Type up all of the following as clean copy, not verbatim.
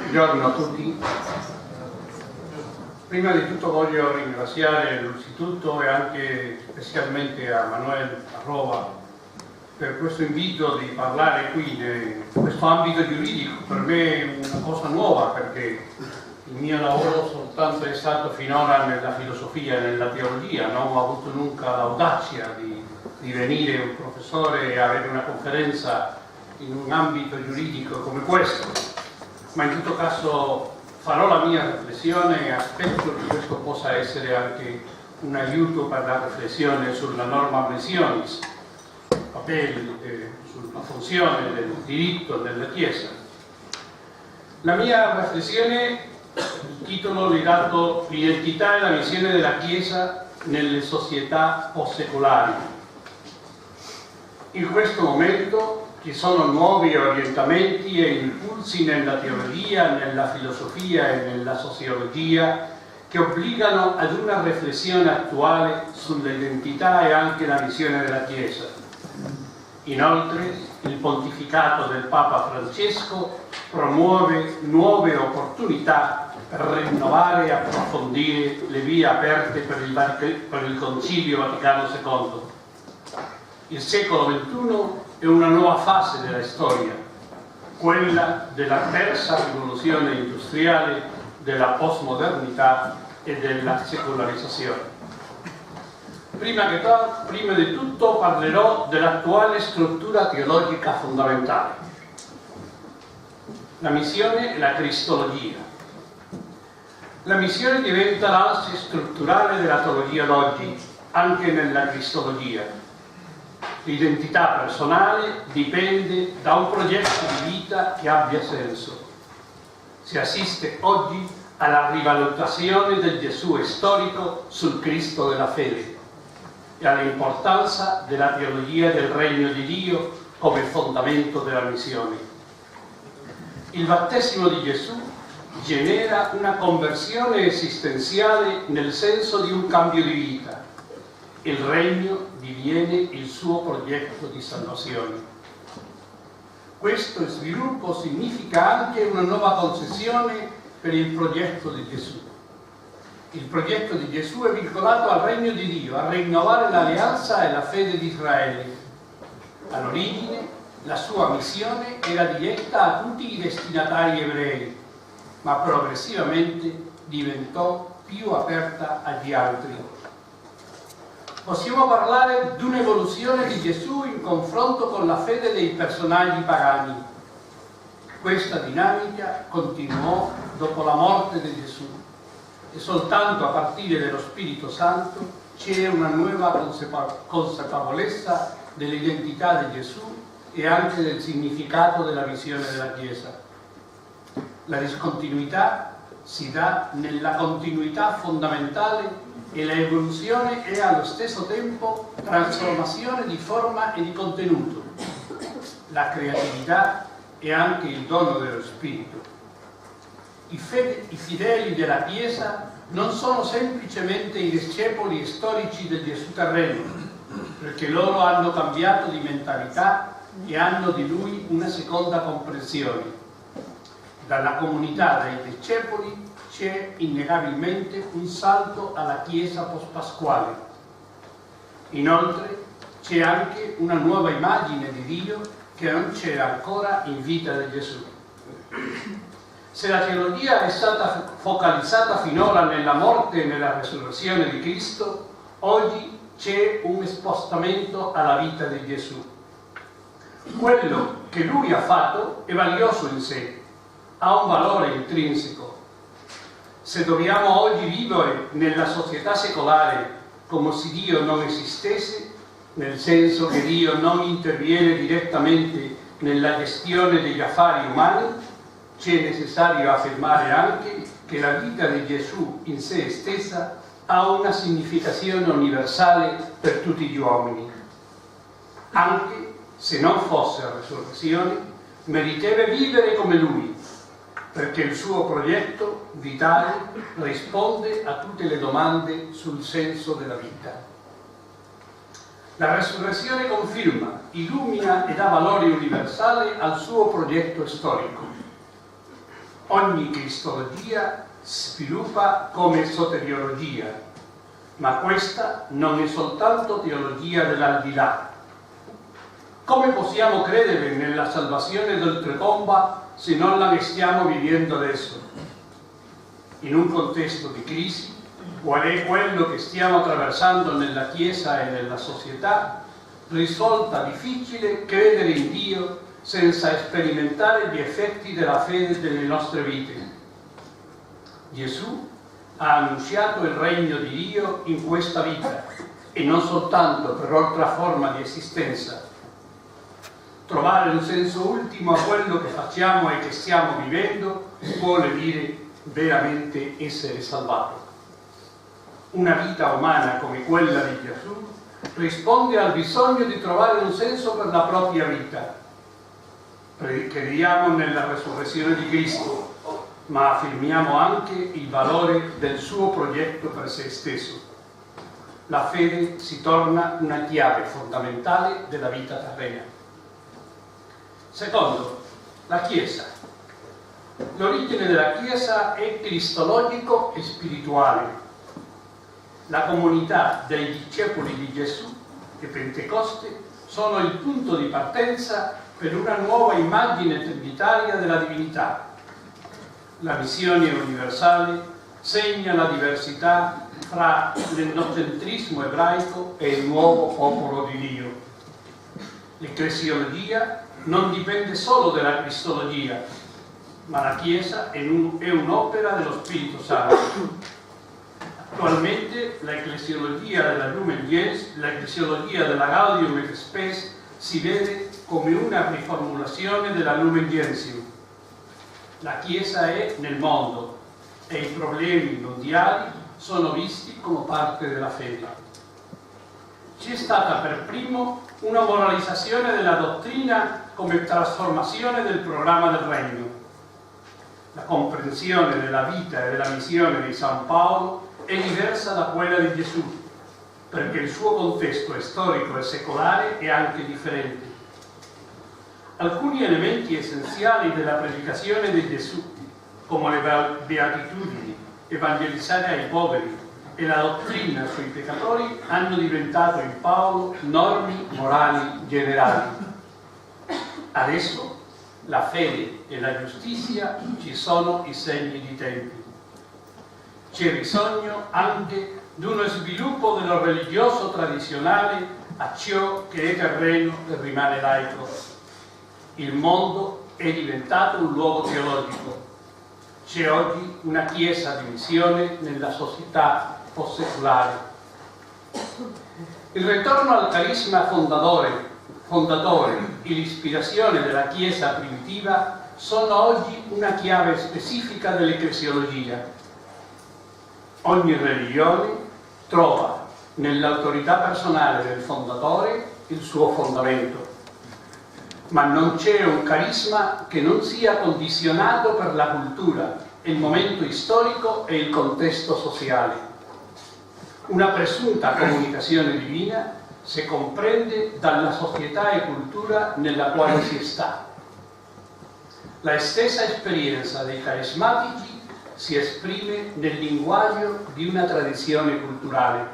Buongiorno a tutti. Prima di tutto voglio ringraziare l'Istituto e anche specialmente a Manuel Arroba per questo invito di parlare qui in questo ambito giuridico. Per me è una cosa nuova perché il mio lavoro soltanto è stato finora nella filosofia e nella teologia, non ho avuto nunca l'audacia di venire un professore e avere una conferenza in un ambito giuridico come questo. Ma in tutto caso farò la mia riflessione e aspetto che questo possa essere anche un aiuto per la riflessione sulla norma missionis, sulla funzione del diritto della Chiesa. La mia riflessione, il titolo è dato l'identità e la missione della Chiesa nelle società post-secolari. In questo momento ci sono nuovi orientamenti e impulsi nella teoria, nella filosofia e nella sociologia che obbligano ad una riflessione attuale sull'identità e anche la missione della Chiesa. Inoltre, il pontificato del Papa Francesco promuove nuove opportunità per rinnovare e approfondire le vie aperte per il Concilio Vaticano II. Il secolo XXI è una nuova fase della storia, quella della terza rivoluzione industriale, della postmodernità e della secolarizzazione. Prima di tutto parlerò dell'attuale struttura teologica fondamentale, la missione e la cristologia. La missione diventa l'asse strutturale della teologia d'oggi, anche nella cristologia. L'identità personale dipende da un progetto di vita che abbia senso. Si assiste oggi alla rivalutazione del Gesù storico sul Cristo della fede e all'importanza della teologia del Regno di Dio come fondamento della missione. Il battesimo di Gesù genera una conversione esistenziale nel senso di un cambio di vita. Il Regno diviene il suo progetto di salvazione. Questo sviluppo significa anche una nuova concezione per il progetto di Gesù. Il progetto di Gesù è vincolato al Regno di Dio, a rinnovare l'alleanza e la fede di Israele. All'origine, la sua missione era diretta a tutti i destinatari ebrei, ma progressivamente diventò più aperta agli altri. Possiamo parlare di un'evoluzione di Gesù in confronto con la fede dei personaggi pagani. Questa dinamica continuò dopo la morte di Gesù e soltanto a partire dallo Spirito Santo c'è una nuova consapevolezza dell'identità di Gesù e anche del significato della missione della Chiesa. La discontinuità si dà nella continuità fondamentale e l'evoluzione è allo stesso tempo trasformazione di forma e di contenuto. La creatività è anche il dono dello Spirito. I fedeli della Chiesa non sono semplicemente i discepoli storici del Gesù terreno, perché loro hanno cambiato di mentalità e hanno di Lui una seconda comprensione. Dalla comunità dei discepoli c'è innegabilmente un salto alla Chiesa post-pasquale. Inoltre c'è anche una nuova immagine di Dio che non c'era ancora in vita di Gesù. Se la teologia è stata focalizzata finora nella morte e nella resurrezione di Cristo, oggi c'è un spostamento alla vita di Gesù. Quello che Lui ha fatto è valioso in sé, ha un valore intrinseco. Se dobbiamo oggi vivere nella società secolare come se Dio non esistesse, nel senso che Dio non interviene direttamente nella gestione degli affari umani, c'è necessario affermare anche che la vita di Gesù in sé stessa ha una significazione universale per tutti gli uomini. Anche se non fosse la resurrezione, meriterebbe vivere come Lui, perché il suo progetto vitale risponde a tutte le domande sul senso della vita. La resurrezione conferma, illumina e dà valore universale al suo progetto storico. Ogni cristologia sviluppa come soteriologia, ma questa non è soltanto teologia dell'aldilà. Come possiamo credere nella salvazione d'oltretomba se non la stiamo vivendo adesso? In un contesto di crisi, qual è quello che stiamo attraversando nella Chiesa e nella società, risulta difficile credere in Dio senza sperimentare gli effetti della fede nelle nostre vite. Gesù ha annunciato il regno di Dio in questa vita e non soltanto per altra forma di esistenza. Trovare un senso ultimo a quello che facciamo e che stiamo vivendo vuole dire veramente essere salvato. Una vita umana come quella di Gesù risponde al bisogno di trovare un senso per la propria vita. Crediamo nella resurrezione di Cristo, ma affermiamo anche il valore del suo progetto per se stesso. La fede si torna una chiave fondamentale della vita terrena. Secondo, la Chiesa. L'origine della Chiesa è cristologico e spirituale. La comunità dei discepoli di Gesù e Pentecoste sono il punto di partenza per una nuova immagine trinitaria della divinità. La missione universale segna la diversità fra l'etnocentrismo ebraico e il nuovo popolo di Dio. L'ecclesiologia non dipende solo dalla cristologia, ma la Chiesa è un'opera dello Spirito Santo. Attualmente l'ecclesiologia della Lumen Gentium, l'ecclesiologia della Gaudium et Spes si vede come una riformulazione della Lumen Gentium. La Chiesa è nel mondo e i problemi mondiali sono visti come parte della fede. C'è stata per primo una moralizzazione della dottrina come trasformazione del programma del Regno. La comprensione della vita e della missione di San Paolo è diversa da quella di Gesù, perché il suo contesto storico e secolare è anche differente. Alcuni elementi essenziali della predicazione di Gesù, come le beatitudini, evangelizzare ai poveri e la dottrina sui peccatori, hanno diventato in Paolo norme morali generali. Adesso la fede e la giustizia ci sono i segni di tempi. C'è bisogno anche di uno sviluppo dello religioso tradizionale a ciò che è terreno e rimane laico. Il mondo è diventato un luogo teologico. C'è oggi una chiesa di missione nella società post-secolare. Il ritorno al carisma fondatore e l'ispirazione della chiesa primitiva sono oggi una chiave specifica dell'ecclesiologia. Ogni religione trova nell'autorità personale del fondatore il suo fondamento, ma non c'è un carisma che non sia condizionato per la cultura, il momento storico e il contesto sociale. Una presunta comunicazione divina si comprende dalla società e cultura nella quale si sta. La stessa esperienza dei carismatici si esprime nel linguaggio di una tradizione culturale.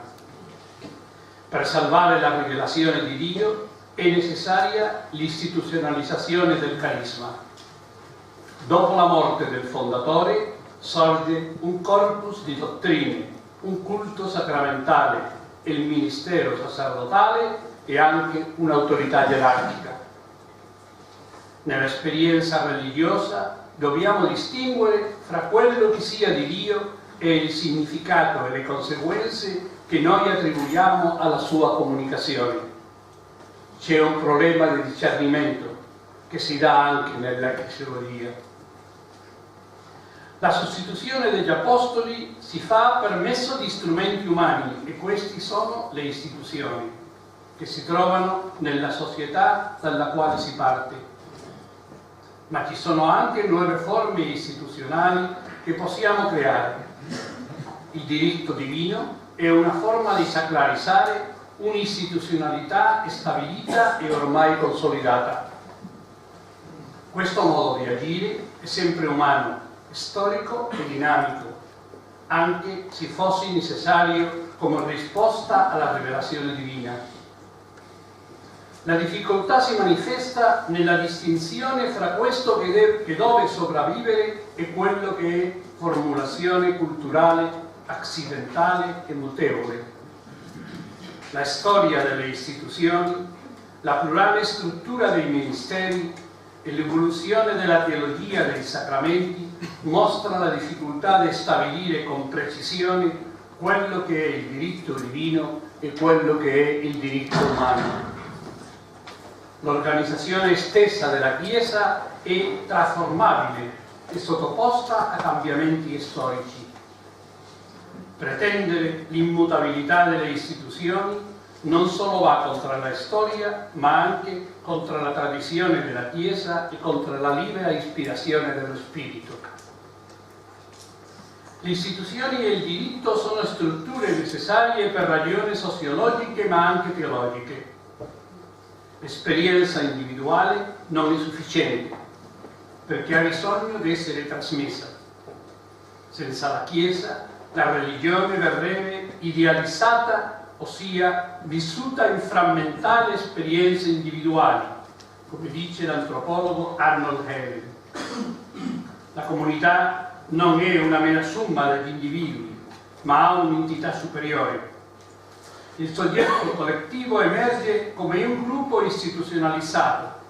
Per salvare la rivelazione di Dio è necessaria l'istituzionalizzazione del carisma. Dopo la morte del fondatore sorge un corpus di dottrine, un culto sacramentale, il ministero sacerdotale e anche un'autorità gerarchica. Nell'esperienza religiosa dobbiamo distinguere fra quello che sia di Dio e il significato e le conseguenze che noi attribuiamo alla sua comunicazione. C'è un problema di discernimento che si dà anche nell'ecclesiologia. La sostituzione degli apostoli si fa per mezzo di strumenti umani e questi sono le istituzioni che si trovano nella società dalla quale si parte. Ma ci sono anche nuove forme istituzionali che possiamo creare. Il diritto divino è una forma di sacralizzare un'istituzionalità stabilita e ormai consolidata. Questo modo di agire è sempre umano storico e dinamico, anche se fosse necessario come risposta alla rivelazione divina. La difficoltà si manifesta nella distinzione fra questo che deve sopravvivere e quello che è formulazione culturale, accidentale e mutevole. La storia delle istituzioni, la plurale struttura dei ministeri e l'evoluzione della teologia dei sacramenti mostra la difficoltà di stabilire con precisione quello che è il diritto divino e quello che è il diritto umano. L'organizzazione stessa della Chiesa è trasformabile e sottoposta a cambiamenti storici. Pretendere l'immutabilità delle istituzioni non solo va contro la storia, ma anche contro la tradizione della Chiesa e contro la libera ispirazione dello Spirito. Le istituzioni e il diritto sono strutture necessarie per ragioni sociologiche ma anche teologiche. L'esperienza individuale non è sufficiente perché ha bisogno di essere trasmessa. Senza la Chiesa la religione verrebbe idealizzata, ossia vissuta in frammentari esperienze individuali, come dice l'antropologo Arnold Hehel. La comunità non è una mera somma degli individui, ma ha un'entità superiore. Il soggetto collettivo emerge come un gruppo istituzionalizzato.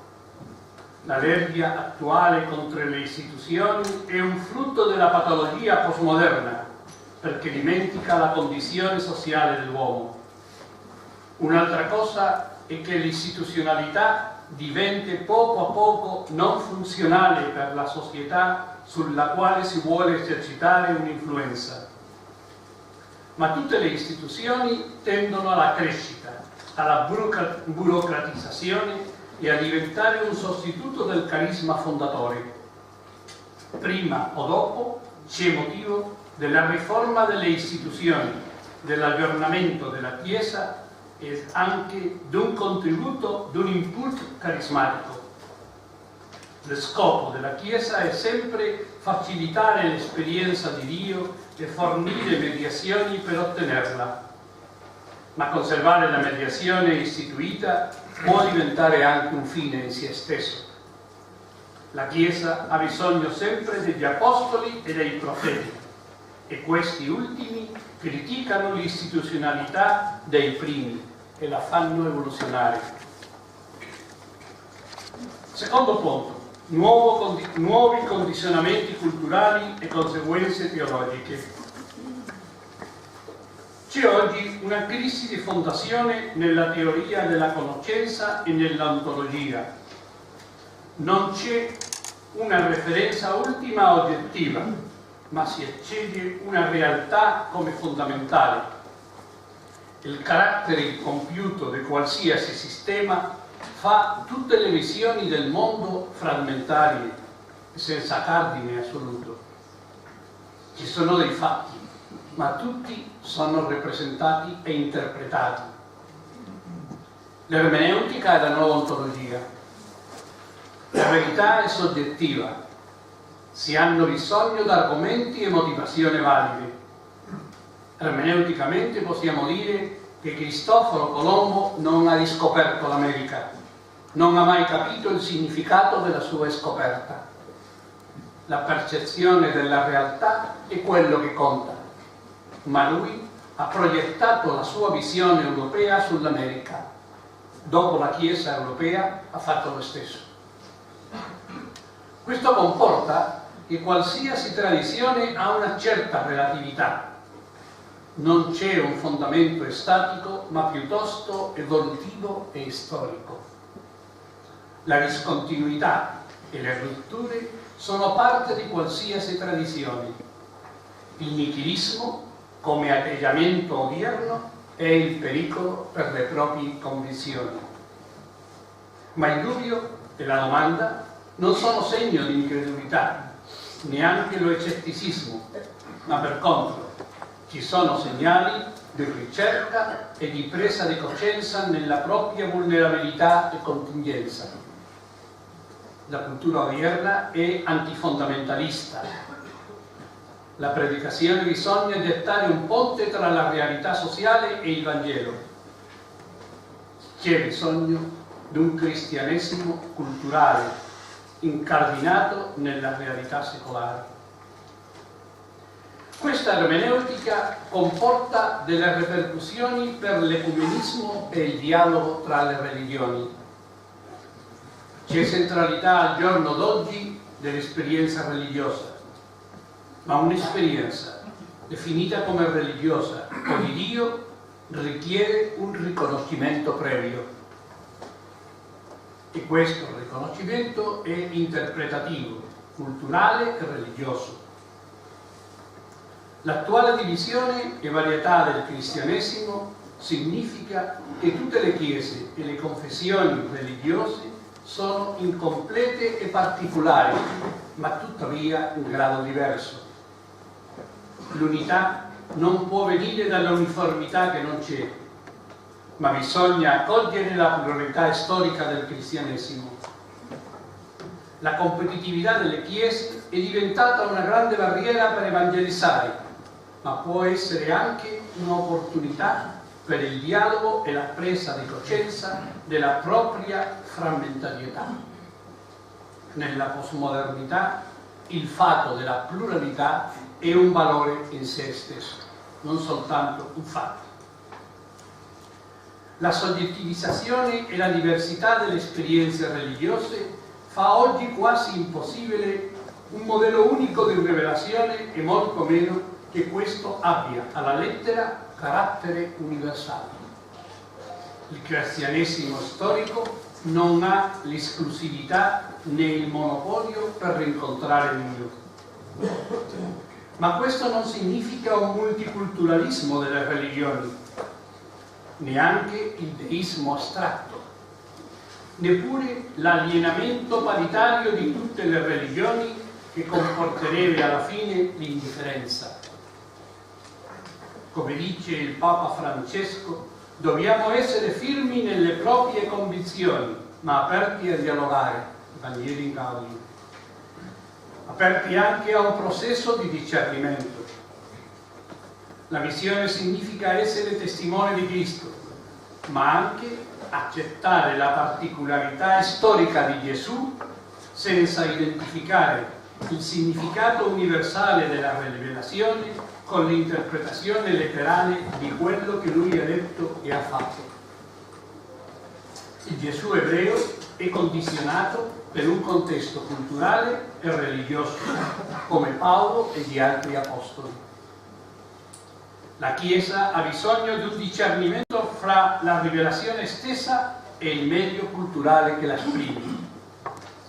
L'allergia attuale contro le istituzioni è un frutto della patologia postmoderna, perché dimentica la condizione sociale dell'uomo. Un'altra cosa è che l'istituzionalità diventa poco a poco non funzionale per la società sulla quale si vuole esercitare un'influenza. Ma tutte le istituzioni tendono alla crescita, alla burocratizzazione e a diventare un sostituto del carisma fondatore. Prima o dopo c'è motivo della riforma delle istituzioni, dell'aggiornamento della Chiesa e anche di un contributo, di un input carismatico. Lo scopo della Chiesa è sempre facilitare l'esperienza di Dio e fornire mediazioni per ottenerla. Ma conservare la mediazione istituita può diventare anche un fine in sé stesso. La Chiesa ha bisogno sempre degli apostoli e dei profeti, e questi ultimi criticano l'istituzionalità dei primi e la fanno evoluzionare. Secondo punto, nuovi condizionamenti culturali e conseguenze teologiche. C'è oggi una crisi di fondazione nella teoria della conoscenza e nell'ontologia. Non c'è una referenza ultima oggettiva, ma si accede una realtà come fondamentale. Il carattere compiuto di qualsiasi sistema fa tutte le visioni del mondo frammentarie e senza cardine assoluto. Ci sono dei fatti, ma tutti sono rappresentati e interpretati. L'ermeneutica è la nuova ontologia. La verità è soggettiva. Si hanno bisogno di argomenti e motivazioni valide. Ermeneuticamente possiamo dire che Cristoforo Colombo non ha riscoperto l'America, non ha mai capito il significato della sua scoperta. La percezione della realtà è quello che conta, ma lui ha proiettato la sua visione europea sull'America. Dopo la Chiesa europea ha fatto lo stesso. Questo comporta che qualsiasi tradizione ha una certa relatività. Non c'è un fondamento statico, ma piuttosto evolutivo e storico. La discontinuità e le rotture sono parte di qualsiasi tradizione. Il nichilismo, come atteggiamento odierno, è il pericolo per le proprie convinzioni. Ma il dubbio e la domanda non sono segno di incredulità, neanche lo scetticismo, ma per contro ci sono segnali di ricerca e di presa di coscienza nella propria vulnerabilità e contingenza. La cultura odierna è antifondamentalista, La predicazione bisogna gettare un ponte tra la realtà sociale e il Vangelo. C'è bisogno di un cristianesimo culturale incardinato nella realtà secolare. Questa ermeneutica comporta delle ripercussioni per l'ecumenismo e il dialogo tra le religioni. C'è centralità al giorno d'oggi dell'esperienza religiosa, ma un'esperienza definita come religiosa o di Dio richiede un riconoscimento previo. E questo riconoscimento è interpretativo, culturale e religioso. L'attuale divisione e varietà del cristianesimo significa che tutte le chiese e le confessioni religiose sono incomplete e particolari, ma tuttavia in grado diverso. L'unità non può venire dall'uniformità che non c'è, ma bisogna accogliere la pluralità storica del cristianesimo. La competitività delle chiese è diventata una grande barriera per evangelizzare, ma può essere anche un'opportunità per il dialogo e la presa di coscienza della propria frammentarietà. Nella postmodernità il fatto della pluralità è un valore in sé stesso, non soltanto un fatto. La soggettivizzazione e la diversità delle esperienze religiose fa oggi quasi impossibile un modello unico di rivelazione e molto meno che questo abbia alla lettera carattere universale. Il cristianesimo storico non ha l'esclusività né il monopolio per rincontrare Dio. Ma questo non significa un multiculturalismo delle religioni, neanche il deismo astratto, neppure l'alienamento paritario di tutte le religioni che comporterebbe alla fine l'indifferenza. Come dice il Papa Francesco, dobbiamo essere firmi nelle proprie convinzioni, ma aperti a dialogare, Evangelii Gaudium, aperti anche a un processo di discernimento. La missione significa essere testimone di Cristo, ma anche accettare la particolarità storica di Gesù senza identificare il significato universale della rivelazione con l'interpretazione letterale di quello che lui ha detto e ha fatto. Il Gesù ebreo è condizionato per un contesto culturale e religioso, come Paolo e gli altri apostoli. La Chiesa ha bisogno di un discernimento fra la rivelazione stessa e il medio culturale che la esprime.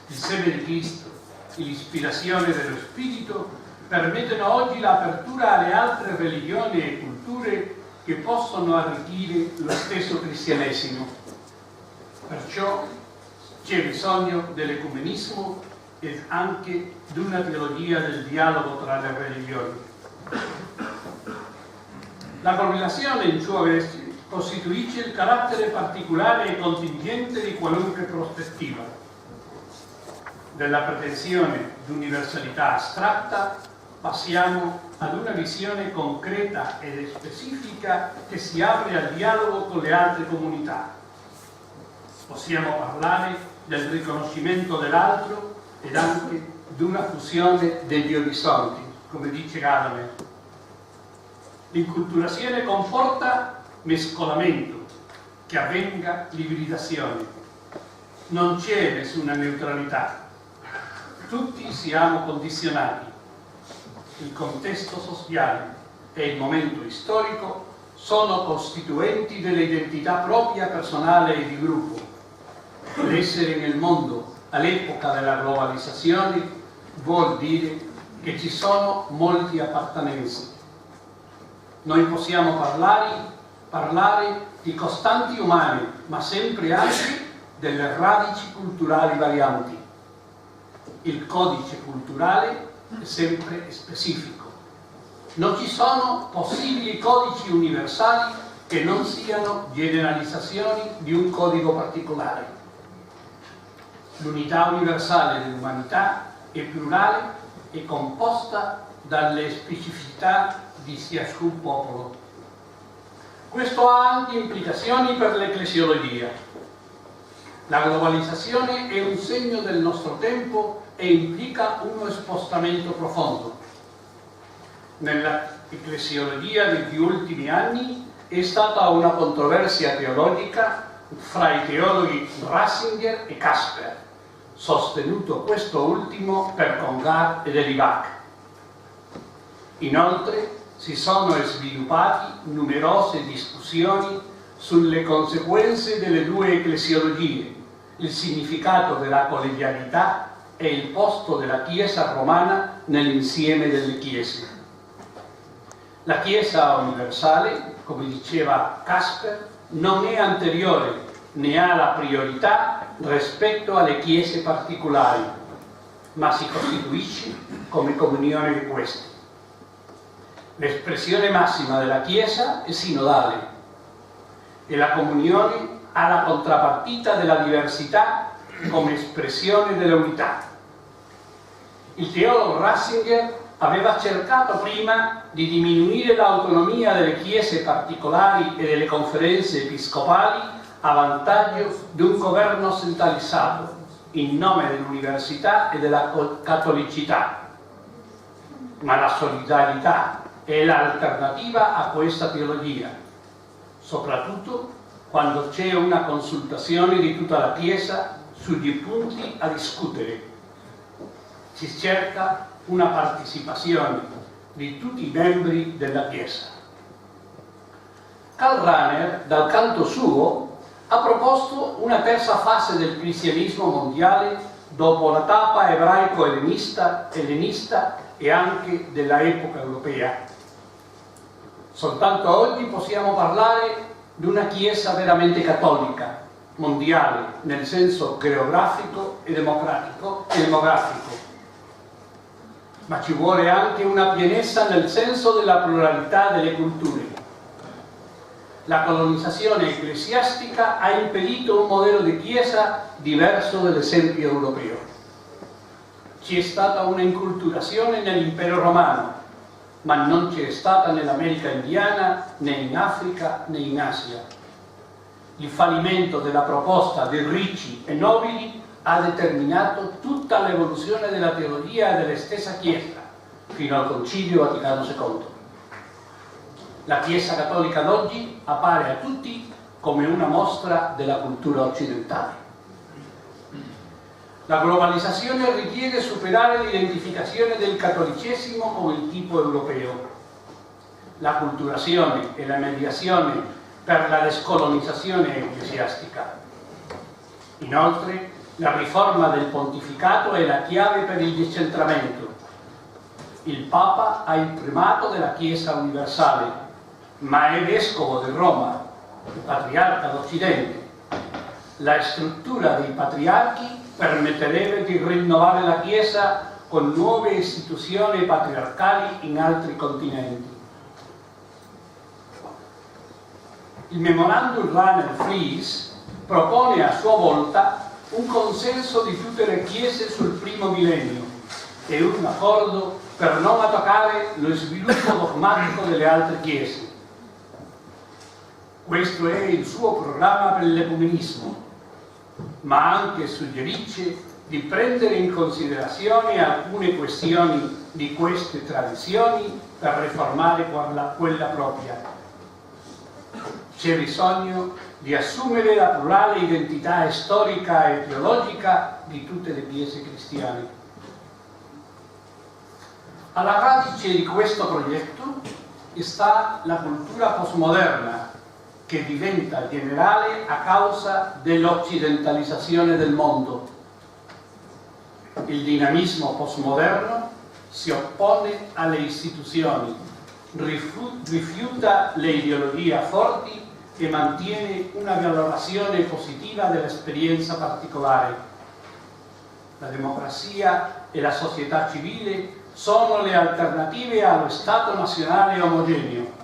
Il seme di Cristo e l'ispirazione dello Spirito permettono oggi l'apertura alle altre religioni e culture che possono arricchire lo stesso cristianesimo. Perciò c'è bisogno dell'ecumenismo e anche di una teologia del dialogo tra le religioni. La correlazione in sua veste costituisce il carattere particolare e contingente di qualunque prospettiva. Della pretensione di universalità astratta passiamo ad una visione concreta ed specifica che si apre al dialogo con le altre comunità. Possiamo parlare del riconoscimento dell'altro ed anche di una fusione degli orizzonti, come dice Gadamer. L'inculturazione comporta mescolamento, che avvenga l'ibridazione. Non c'è nessuna neutralità. Tutti siamo condizionati. Il contesto sociale e il momento storico sono costituenti dell'identità propria, personale e di gruppo. L'essere nel mondo all'epoca della globalizzazione vuol dire che ci sono molti appartenenze. Noi possiamo parlare di costanti umane, ma sempre anche delle radici culturali varianti. Il codice culturale è sempre specifico. Non ci sono possibili codici universali che non siano generalizzazioni di un codice particolare. L'unità universale dell'umanità è plurale e composta dalle specificità di ciascun popolo. Questo ha anche implicazioni per l'ecclesiologia. La globalizzazione è un segno del nostro tempo e implica uno spostamento profondo. Nella ecclesiologia degli ultimi anni è stata una controversia teologica fra i teologhi Ratzinger e Casper, sostenuto questo ultimo per Congar e Delibac. Inoltre si sono sviluppati numerose discussioni sulle conseguenze delle due ecclesiologie, il significato della collegialità e il posto della Chiesa romana nell'insieme delle Chiese. La Chiesa universale, come diceva Casper, non è anteriore né ha la priorità rispetto alle Chiese particolari, ma si costituisce come comunione di queste. L'espressione massima della Chiesa è sinodale e la comunione ha la contropartita della diversità come espressione dell'unità. Il teologo Ratzinger aveva cercato prima di diminuire l'autonomia delle chiese particolari e delle conferenze episcopali a vantaggio di un governo centralizzato in nome dell'università e della cattolicità. Ma la solidarietà è l'alternativa a questa teologia, soprattutto quando c'è una consultazione di tutta la Chiesa sugli punti a discutere. Si cerca una partecipazione di tutti i membri della Chiesa. Karl Rahner, dal canto suo, ha proposto una terza fase del cristianesimo mondiale dopo la tappa ebraico-ellenista e anche della epoca europea. Soltanto oggi possiamo parlare di una Chiesa veramente cattolica, mondiale, nel senso geografico e demografico, ma ci vuole anche una pienezza nel senso della pluralità delle culture. La colonizzazione ecclesiastica ha impedito un modello di Chiesa diverso dall'esempio europeo. C'è stata una inculturazione nell'impero romano, ma non c'è stata nell'America indiana, né in Africa, né in Asia. Il fallimento della proposta dei ricchi e nobili ha determinato tutta l'evoluzione della teologia e della stessa Chiesa, fino al Concilio Vaticano II. La Chiesa cattolica d'oggi appare a tutti come una mostra della cultura occidentale. La globalizzazione richiede superare l'identificazione del cattolicesimo come il tipo europeo. La culturazione e la mediazione per la descolonizzazione ecclesiastica. Inoltre, la riforma del pontificato è la chiave per il decentramento. Il Papa ha il primato della Chiesa universale, ma è vescovo di Roma, il patriarca d'Occidente. La struttura dei patriarchi permetterebbe di rinnovare la Chiesa con nuove istituzioni patriarcali in altri continenti. Il memorandum Rahner-Fries propone a sua volta un consenso di tutte le Chiese sul primo millennio e un accordo per non attaccare lo sviluppo dogmatico delle altre Chiese. Questo è il suo programma per l'ecumenismo, ma anche suggerisce di prendere in considerazione alcune questioni di queste tradizioni per riformare quella propria. C'è bisogno di assumere la plurale identità storica e teologica di tutte le Chiese cristiane. Alla radice di questo progetto sta la cultura postmoderna, che diventa generale a causa dell'occidentalizzazione del mondo. Il dinamismo postmoderno si oppone alle istituzioni, rifiuta le ideologie forti e mantiene una valorazione positiva dell'esperienza particolare. La democrazia e la società civile sono le alternative allo Stato nazionale omogeneo.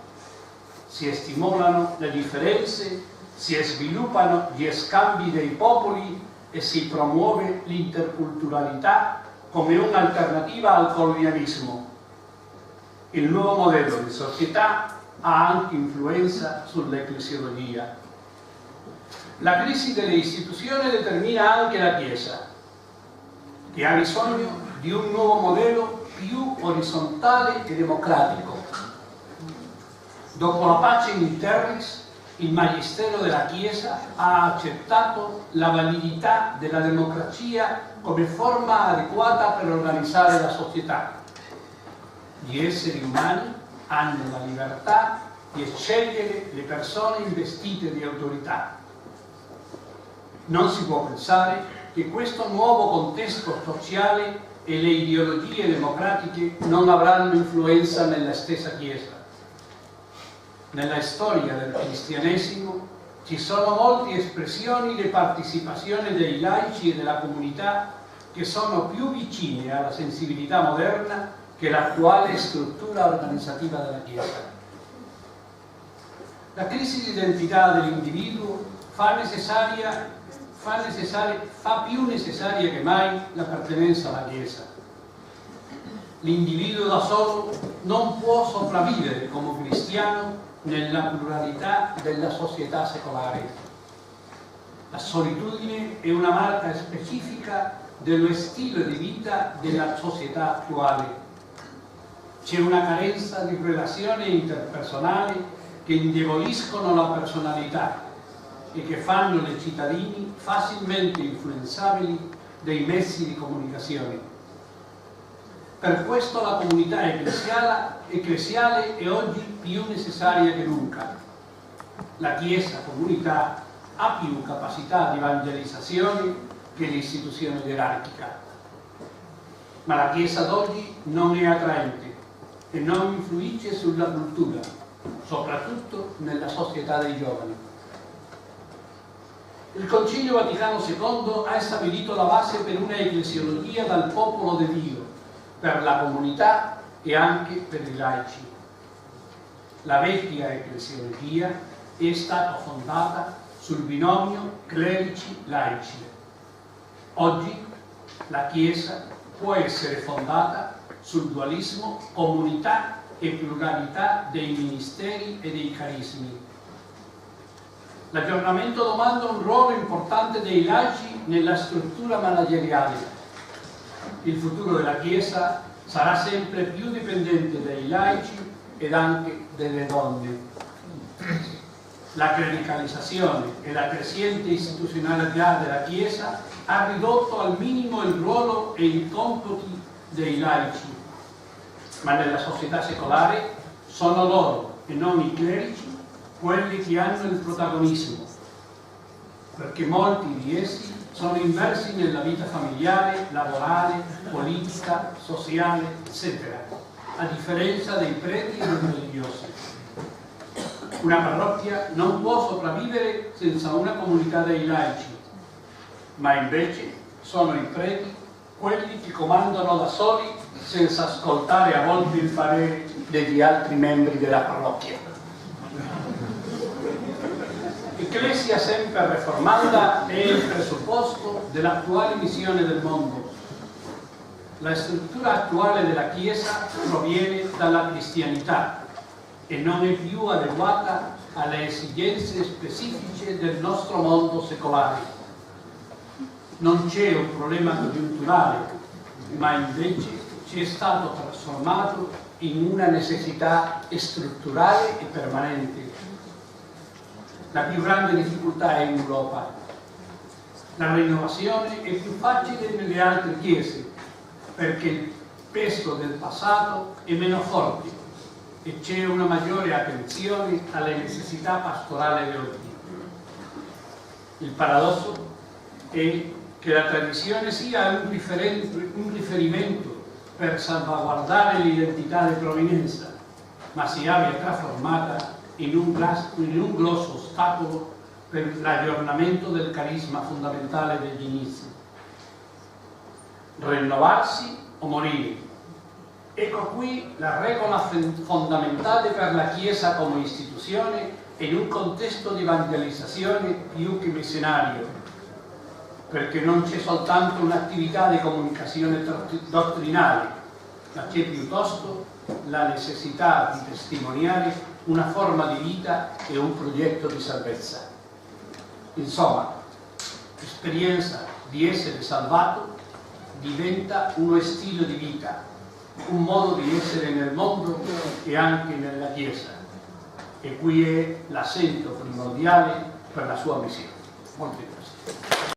Si stimolano le differenze, si sviluppano gli scambi dei popoli e si promuove l'interculturalità come un'alternativa al colonialismo. Il nuovo modello di società ha anche influenza sull'ecclesiologia. La crisi delle istituzioni determina anche la Chiesa, che ha bisogno di un nuovo modello più orizzontale e democratico. Dopo la pace in terris, il Magistero della Chiesa ha accettato la validità della democrazia come forma adeguata per organizzare la società. Gli esseri umani hanno la libertà di scegliere le persone investite di autorità. Non si può pensare che questo nuovo contesto sociale e le ideologie democratiche non avranno influenza nella stessa Chiesa. Nella storia del cristianesimo ci sono molte espressioni di partecipazione dei laici e della comunità che sono più vicine alla sensibilità moderna che l'attuale struttura organizzativa della Chiesa. La crisi di identità dell'individuo fa più necessaria che mai l'appartenenza alla Chiesa. L'individuo da solo non può sopravvivere come cristiano nella pluralità della società secolare. La solitudine è una marca specifica dello stile di vita della società attuale. C'è una carenza di relazioni interpersonali che indeboliscono la personalità e che fanno i cittadini facilmente influenzabili dai mezzi di comunicazione. Per questo la comunità ecclesiale è oggi più necessaria che nunca. La Chiesa comunità ha più capacità di evangelizzazione che l'istituzione gerarchica. Ma la Chiesa d'oggi non è attraente e non influisce sulla cultura, soprattutto nella società dei giovani. Il Concilio Vaticano II ha stabilito la base per una ecclesiologia dal popolo di Dio, per la comunità e anche per i laici. La vecchia ecclesiologia è stata fondata sul binomio clerici-laici. Oggi la Chiesa può essere fondata sul dualismo comunità e pluralità dei ministeri e dei carismi. L'aggiornamento domanda un ruolo importante dei laici nella struttura manageriale. Il futuro della Chiesa sarà sempre più dipendente dai laici ed anche delle donne. La clericalizzazione e la crescente istituzionalità della Chiesa ha ridotto al minimo il ruolo e i compiti dei laici, ma nella società secolare sono loro e non i clerici quelli che hanno il protagonismo, perché molti di essi sono immersi nella vita familiare, lavorale, politica, sociale, eccetera, a differenza dei preti e dei religiosi. Una parrocchia non può sopravvivere senza una comunità dei laici, ma invece sono i preti quelli che comandano da soli senza ascoltare a volte il parere degli altri membri della parrocchia. L'Ecclesia sempre reformata è il presupposto dell'attuale missione del mondo. La struttura attuale della Chiesa proviene dalla cristianità e non è più adeguata alle esigenze specifiche del nostro mondo secolare. Non c'è un problema congiunturale, ma invece ci è stato trasformato in una necessità strutturale e permanente. La più grande difficoltà è in Europa. La rinnovazione è più facile nelle altre chiese perché il peso del passato è meno forte e c'è una maggiore attenzione alle necessità pastorali di oggi. Il paradosso è che la tradizione sia un riferimento per salvaguardare l'identità di provenienza, ma si abbia trasformata in un grosso ostacolo per l'aggiornamento del carisma fondamentale degli inizi. Rinnovarsi o morire. Ecco qui la regola fondamentale per la Chiesa come istituzione in un contesto di evangelizzazione più che missionario, perché non c'è soltanto un'attività di comunicazione dottrinale, ma c'è piuttosto la necessità di testimoniare una forma di vita e un progetto di salvezza. Insomma, l'esperienza di essere salvato diventa uno stile di vita, un modo di essere nel mondo e anche nella Chiesa, e qui è l'accento primordiale per la sua missione. Molte grazie.